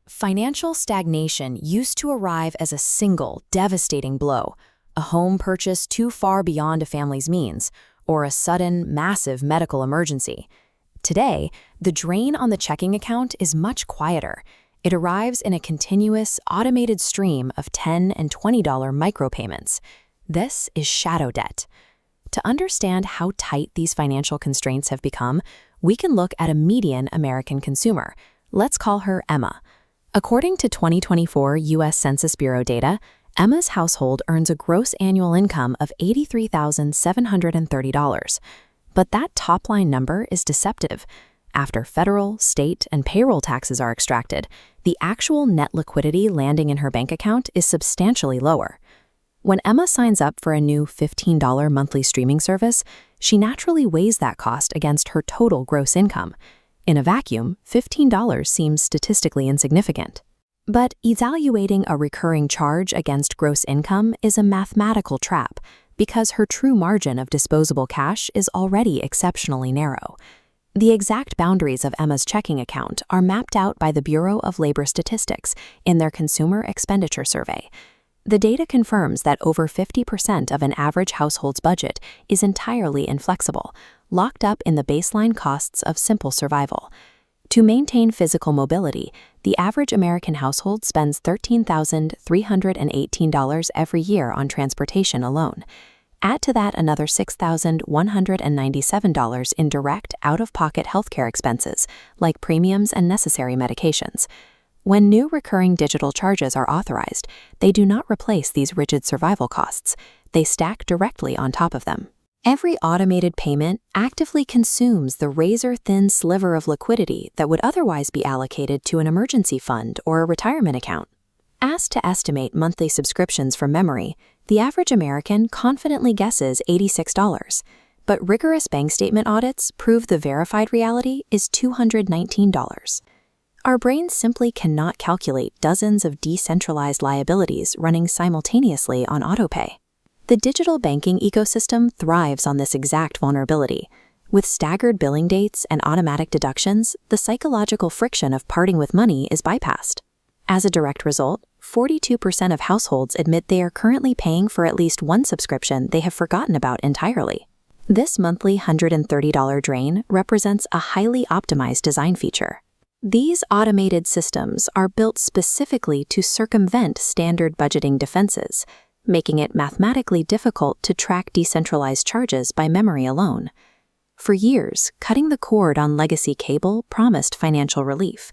Financial stagnation used to arrive as a single, devastating blow, a home purchase too far beyond a family's means, or a sudden, massive medical emergency. Today, the drain on the checking account is much quieter. It arrives in a continuous, automated stream of $10 and $20 micropayments. This is shadow debt. To understand how tight these financial constraints have become, we can look at a median American consumer. Let's call her Emma. According to 2024 U.S. Census Bureau data, Emma's household earns a gross annual income of $83,730. But that top-line number is deceptive. After federal, state, and payroll taxes are extracted, the actual net liquidity landing in her bank account is substantially lower. When Emma signs up for a new $15 monthly streaming service, she naturally weighs that cost against her total gross income. In a vacuum, $15 seems statistically insignificant. But evaluating a recurring charge against gross income is a mathematical trap because her true margin of disposable cash is already exceptionally narrow. The exact boundaries of Emma's checking account are mapped out by the Bureau of Labor Statistics in their Consumer Expenditure Survey. The data confirms that over 50% of an average household's budget is entirely inflexible, locked up in the baseline costs of simple survival. To maintain physical mobility, the average American household spends $13,318 every year on transportation alone. Add to that another $6,197 in direct, out-of-pocket healthcare expenses, like premiums and necessary medications. When new recurring digital charges are authorized, they do not replace these rigid survival costs. They stack directly on top of them. Every automated payment actively consumes the razor-thin sliver of liquidity that would otherwise be allocated to an emergency fund or a retirement account. Asked to estimate monthly subscriptions from memory, the average American confidently guesses $86. But rigorous bank statement audits prove the verified reality is $219. Our brains simply cannot calculate dozens of decentralized liabilities running simultaneously on autopay. The digital banking ecosystem thrives on this exact vulnerability. With staggered billing dates and automatic deductions, the psychological friction of parting with money is bypassed. As a direct result, 42% of households admit they are currently paying for at least one subscription they have forgotten about entirely. This monthly $130 drain represents a highly optimized design feature. These automated systems are built specifically to circumvent standard budgeting defenses, making it mathematically difficult to track decentralized charges by memory alone. For years, cutting the cord on legacy cable promised financial relief.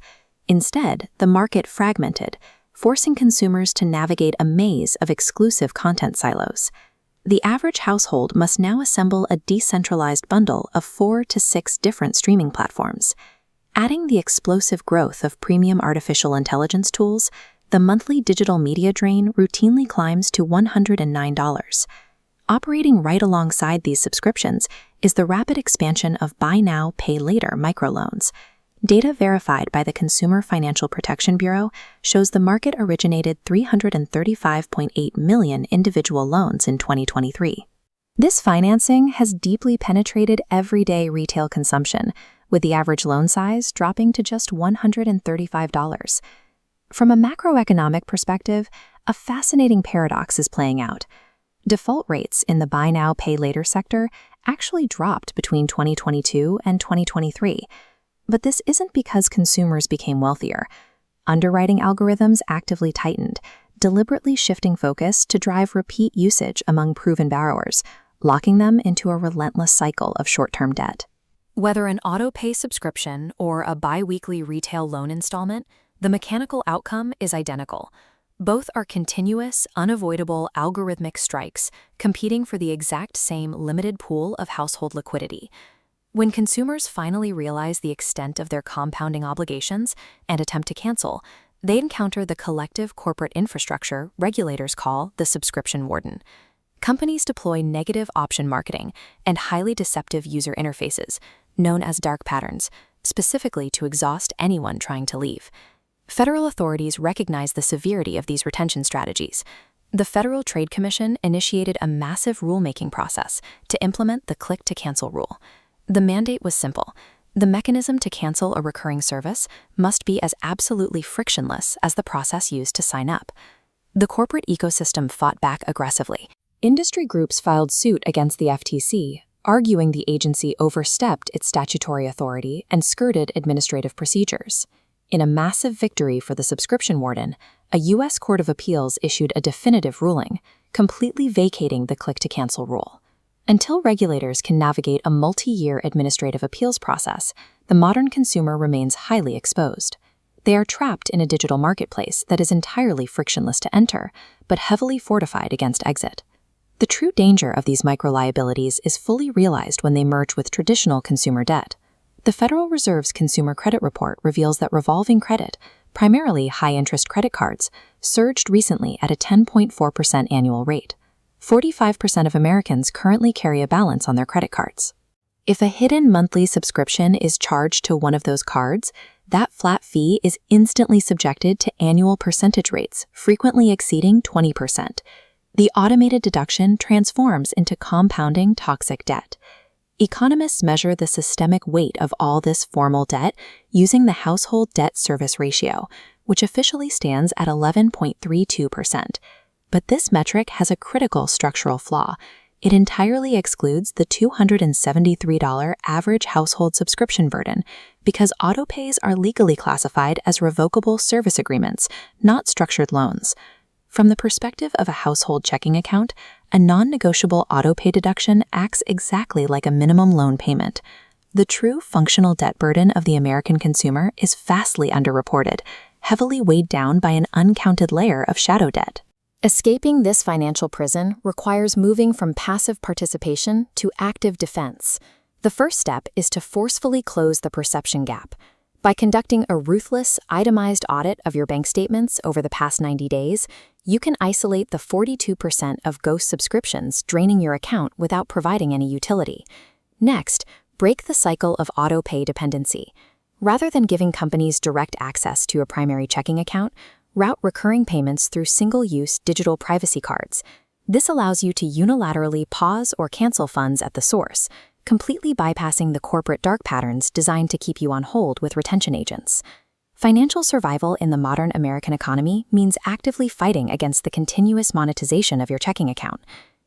Instead, the market fragmented, forcing consumers to navigate a maze of exclusive content silos. The average household must now assemble a decentralized bundle of 4 to 6 different streaming platforms. Adding the explosive growth of premium artificial intelligence tools, the monthly digital media drain routinely climbs to $109. Operating right alongside these subscriptions is the rapid expansion of buy now, pay later microloans. Data verified by the Consumer Financial Protection Bureau shows the market originated 335.8 million individual loans in 2023. This financing has deeply penetrated everyday retail consumption, with the average loan size dropping to just $135. From a macroeconomic perspective, a fascinating paradox is playing out. Default rates in the buy now, pay later sector actually dropped between 2022 and 2023. But this isn't because consumers became wealthier. Underwriting algorithms actively tightened, deliberately shifting focus to drive repeat usage among proven borrowers, locking them into a relentless cycle of short-term debt. Whether an auto-pay subscription or a bi-weekly retail loan installment, the mechanical outcome is identical. Both are continuous, unavoidable algorithmic strikes competing for the exact same limited pool of household liquidity. When consumers finally realize the extent of their compounding obligations and attempt to cancel, they encounter the collective corporate infrastructure regulators call the subscription warden. Companies deploy negative option marketing and highly deceptive user interfaces, known as dark patterns, specifically to exhaust anyone trying to leave. Federal authorities recognize the severity of these retention strategies. The Federal Trade Commission initiated a massive rulemaking process to implement the click-to-cancel rule. The mandate was simple: The mechanism to cancel a recurring service must be as absolutely frictionless as the process used to sign up. The corporate ecosystem fought back aggressively. Industry groups filed suit against the FTC, arguing the agency overstepped its statutory authority and skirted administrative procedures. In a massive victory for the subscription warden, a U.S. Court of Appeals issued a definitive ruling, completely vacating the click-to-cancel rule. Until regulators can navigate a multi-year administrative appeals process, the modern consumer remains highly exposed. They are trapped in a digital marketplace that is entirely frictionless to enter, but heavily fortified against exit. The true danger of these micro-liabilities is fully realized when they merge with traditional consumer debt. The Federal Reserve's Consumer Credit Report reveals that revolving credit, primarily high-interest credit cards, surged recently at a 10.4% annual rate. 45% of Americans currently carry a balance on their credit cards. If a hidden monthly subscription is charged to one of those cards, that flat fee is instantly subjected to annual percentage rates, frequently exceeding 20%. The automated deduction transforms into compounding toxic debt. Economists measure the systemic weight of all this formal debt using the household debt service ratio, which officially stands at 11.32%. But this metric has a critical structural flaw. It entirely excludes the $273 average household subscription burden because autopays are legally classified as revocable service agreements, not structured loans. From the perspective of a household checking account, a non-negotiable autopay deduction acts exactly like a minimum loan payment. The true functional debt burden of the American consumer is vastly underreported, heavily weighed down by an uncounted layer of shadow debt. Escaping this financial prison requires moving from passive participation to active defense. The first step is to forcefully close the perception gap. By conducting a ruthless, itemized audit of your bank statements over the past 90 days, you can isolate the 42% of ghost subscriptions draining your account without providing any utility. Next, break the cycle of auto-pay dependency. Rather than giving companies direct access to a primary checking account, route recurring payments through single-use digital privacy cards. This allows you to unilaterally pause or cancel funds at the source, completely bypassing the corporate dark patterns designed to keep you on hold with retention agents. Financial survival in the modern American economy means actively fighting against the continuous monetization of your checking account.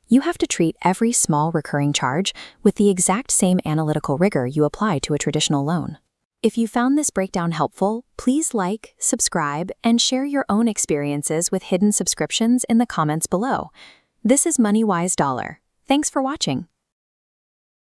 You have to treat every small recurring charge with the exact same analytical rigor you apply to a traditional loan. If you found this breakdown helpful, please like, subscribe, and share your own experiences with hidden subscriptions in the comments below. This is MoneyWise Dollar. Thanks for watching.